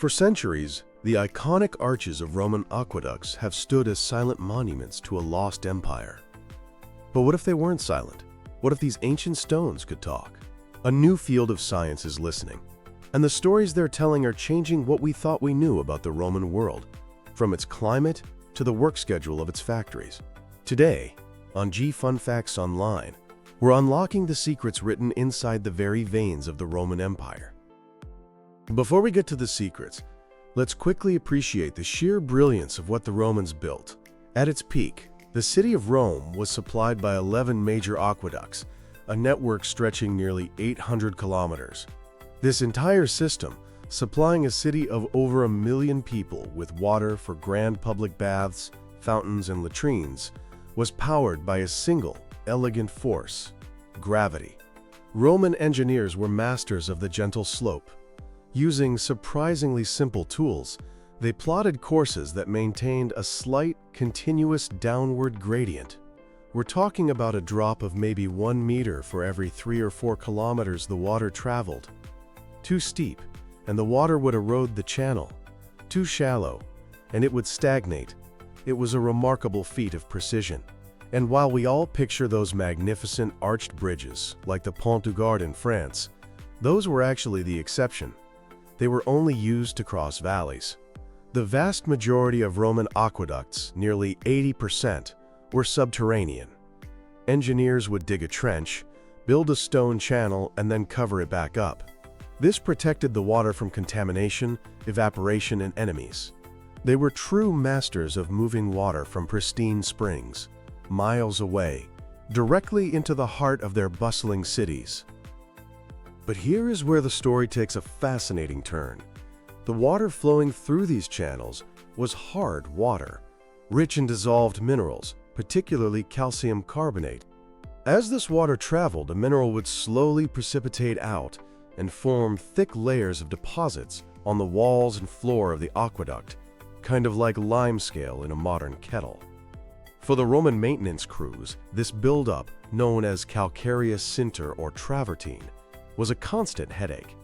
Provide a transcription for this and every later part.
For centuries, the iconic arches of Roman aqueducts have stood as silent monuments to a lost empire. But what if they weren't silent? What if these ancient stones could talk? A new field of science is listening, and the stories they're telling are changing what we thought we knew about the Roman world, from its climate to the work schedule of its factories. Today, on G Fun Facts Online, we're unlocking the secrets written inside the very veins of the Roman Empire. Before we get to the secrets, let's quickly appreciate the sheer brilliance of what the Romans built. At its peak, the city of Rome was supplied by 11 major aqueducts, a network stretching nearly 800 kilometers. This entire system, supplying a city of over 1 million people with water for grand public baths, fountains, and latrines, was powered by a single, elegant force: gravity. Roman engineers were masters of the gentle slope. Using surprisingly simple tools, they plotted courses that maintained a slight, continuous downward gradient. We're talking about a drop of maybe 1 meter for every 3 or 4 kilometers the water traveled. Too steep, and the water would erode the channel. Too shallow, and it would stagnate. It was a remarkable feat of precision. And while we all picture those magnificent arched bridges, like the Pont du Gard in France, those were actually the exception. They were only used to cross valleys. The vast majority of Roman aqueducts, nearly 80%, were subterranean. Engineers would dig a trench, build a stone channel, and then cover it back up. This protected the water from contamination, evaporation, and enemies. They were true masters of moving water from pristine springs, miles away, directly into the heart of their bustling cities. But here is where the story takes a fascinating turn. The water flowing through these channels was hard water, rich in dissolved minerals, particularly calcium carbonate. As this water traveled, a mineral would slowly precipitate out and form thick layers of deposits on the walls and floor of the aqueduct, kind of like limescale in a modern kettle. For the Roman maintenance crews, this buildup, known as calcareous sinter or travertine, was a constant headache.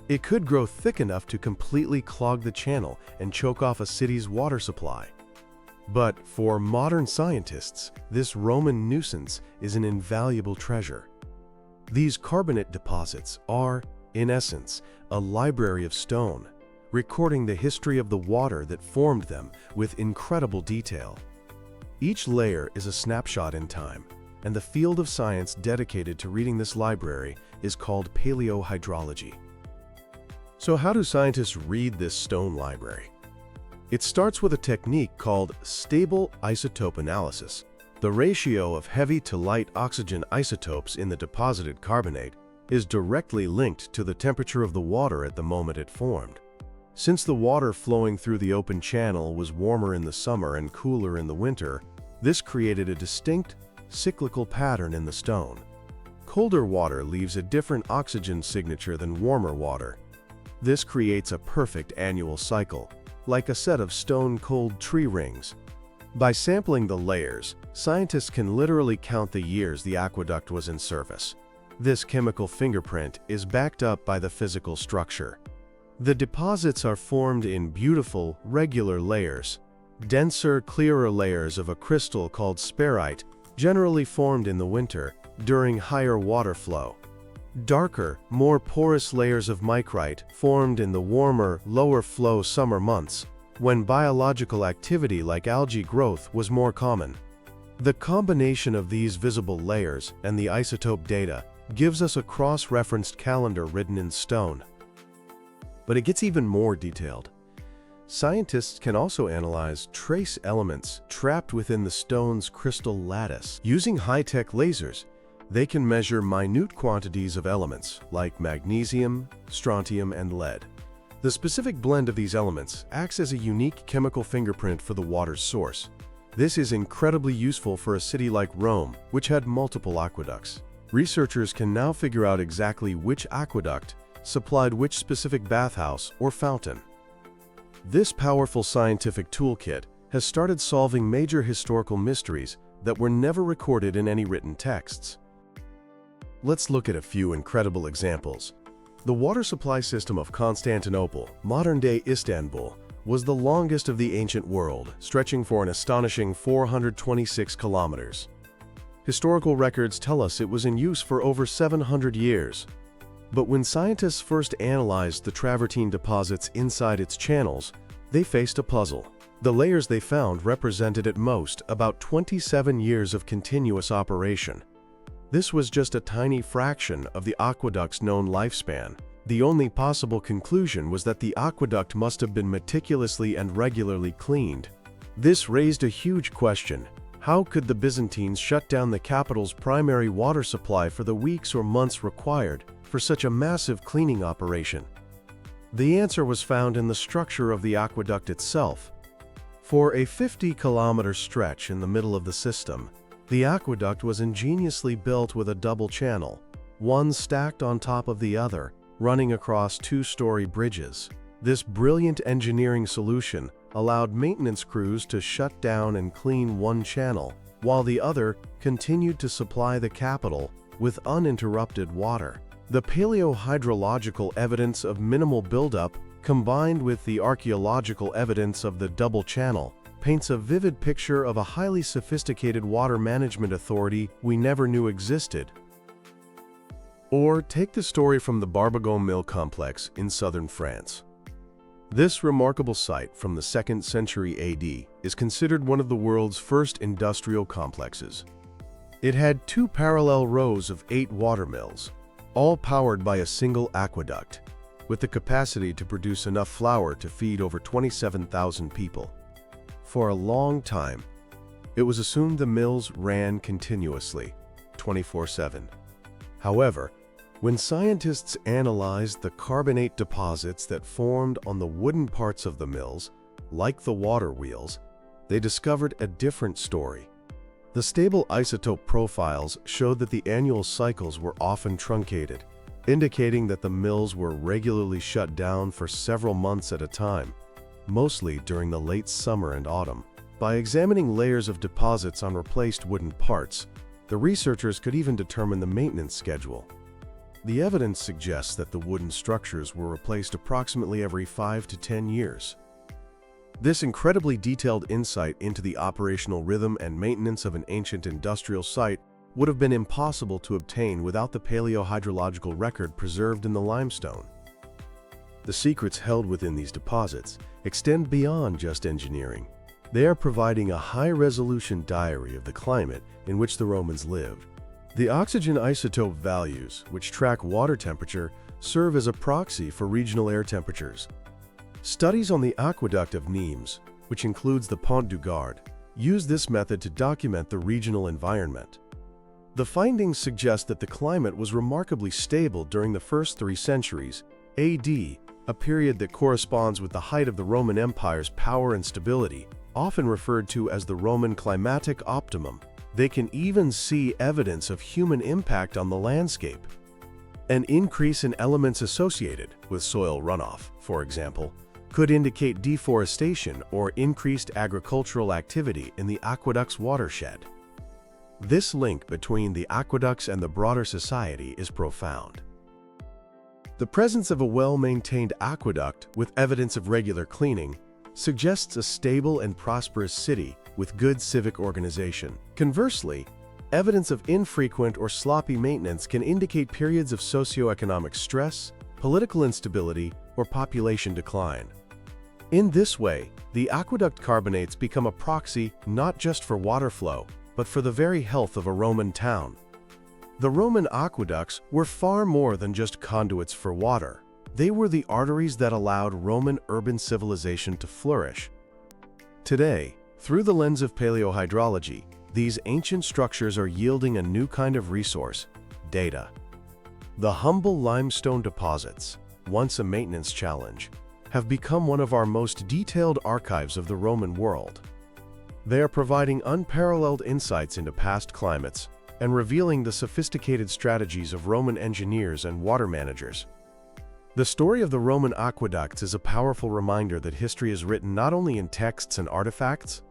It could grow thick enough to completely clog the channel and choke off a city's water supply. But for modern scientists, this Roman nuisance is an invaluable treasure. These carbonate deposits are, in essence, a library of stone, recording the history of the water that formed them with incredible detail. Each layer is a snapshot in time, and the field of science dedicated to reading this library is called Paleo-Hydrology. So how do scientists read this stone library? It starts with a technique called stable isotope analysis. The ratio of heavy to light oxygen isotopes in the deposited carbonate is directly linked to the temperature of the water at the moment it formed. Since the water flowing through the open channel was warmer in the summer and cooler in the winter, this created a distinct, cyclical pattern in the stone. Colder water leaves a different oxygen signature than warmer water. This creates a perfect annual cycle, like a set of stone-cold tree rings. By sampling the layers, scientists can literally count the years the aqueduct was in service. This chemical fingerprint is backed up by the physical structure. The deposits are formed in beautiful, regular layers. Denser, clearer layers of a crystal called sperite, generally formed in the winter, during higher water flow. Darker, more porous layers of micrite formed in the warmer, lower-flow summer months, when biological activity like algae growth was more common. The combination of these visible layers and the isotope data gives us a cross-referenced calendar written in stone. But it gets even more detailed. Scientists can also analyze trace elements trapped within the stone's crystal lattice. Using high-tech lasers, they can measure minute quantities of elements like magnesium, strontium, and lead. The specific blend of these elements acts as a unique chemical fingerprint for the water's source. This is incredibly useful for a city like Rome, which had multiple aqueducts. Researchers can now figure out exactly which aqueduct supplied which specific bathhouse or fountain. This powerful scientific toolkit has started solving major historical mysteries that were never recorded in any written texts. Let's look at a few incredible examples. The water supply system of Constantinople, modern-day Istanbul, was the longest of the ancient world, stretching for an astonishing 426 kilometers. Historical records tell us it was in use for over 700 years. But when scientists first analyzed the travertine deposits inside its channels, they faced a puzzle. The layers they found represented at most about 27 years of continuous operation. This was just a tiny fraction of the aqueduct's known lifespan. The only possible conclusion was that the aqueduct must have been meticulously and regularly cleaned. This raised a huge question. How could the Byzantines shut down the capital's primary water supply for the weeks or months required for such a massive cleaning operation? The answer was found in the structure of the aqueduct itself. For a 50-kilometer stretch in the middle of the system, the aqueduct was ingeniously built with a double channel, one stacked on top of the other, running across two-story bridges. This brilliant engineering solution allowed maintenance crews to shut down and clean one channel, while the other continued to supply the capital with uninterrupted water. The paleo-hydrological evidence of minimal buildup, combined with the archaeological evidence of the double channel, paints a vivid picture of a highly sophisticated water management authority we never knew existed. Or take the story from the Barbagon Mill complex in southern France. This remarkable site from the 2nd century AD is considered one of the world's first industrial complexes. It had 2 parallel rows of 8 water mills, all powered by a single aqueduct, with the capacity to produce enough flour to feed over 27,000 people. For a long time, it was assumed the mills ran continuously, 24/7. However, when scientists analyzed the carbonate deposits that formed on the wooden parts of the mills, like the water wheels, they discovered a different story. The stable isotope profiles showed that the annual cycles were often truncated, indicating that the mills were regularly shut down for several months at a time, mostly during the late summer and autumn. By examining layers of deposits on replaced wooden parts, the researchers could even determine the maintenance schedule. The evidence suggests that the wooden structures were replaced approximately every 5 to 10 years. This incredibly detailed insight into the operational rhythm and maintenance of an ancient industrial site would have been impossible to obtain without the paleo-hydrological record preserved in the limestone. The secrets held within these deposits extend beyond just engineering. They are providing a high-resolution diary of the climate in which the Romans lived. The oxygen isotope values, which track water temperature, serve as a proxy for regional air temperatures. Studies on the aqueduct of Nimes, which includes the Pont du Gard, use this method to document the regional environment. The findings suggest that the climate was remarkably stable during the first 3 centuries AD, a period that corresponds with the height of the Roman Empire's power and stability, often referred to as the Roman climatic optimum. They can even see evidence of human impact on the landscape. An increase in elements associated with soil runoff, for example, could indicate deforestation or increased agricultural activity in the aqueduct's watershed. This link between the aqueducts and the broader society is profound. The presence of a well-maintained aqueduct with evidence of regular cleaning suggests a stable and prosperous city with good civic organization. Conversely, evidence of infrequent or sloppy maintenance can indicate periods of socioeconomic stress, political instability, or population decline. In this way, the aqueduct carbonates become a proxy not just for water flow, but for the very health of a Roman town. The Roman aqueducts were far more than just conduits for water. They were the arteries that allowed Roman urban civilization to flourish. Today, through the lens of paleo-hydrology, these ancient structures are yielding a new kind of resource: data. The humble limestone deposits, once a maintenance challenge, have become one of our most detailed archives of the Roman world. They are providing unparalleled insights into past climates and revealing the sophisticated strategies of Roman engineers and water managers. The story of the Roman aqueducts is a powerful reminder that history is written not only in texts and artifacts,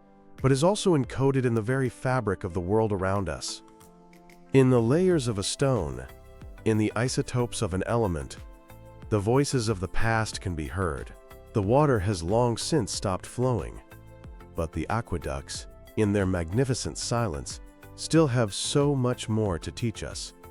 but is also encoded in the very fabric of the world around us. In the layers of a stone, in the isotopes of an element, The voices of the past can be heard. The water has long since stopped flowing. But the aqueducts, in their magnificent silence, still have so much more to teach us.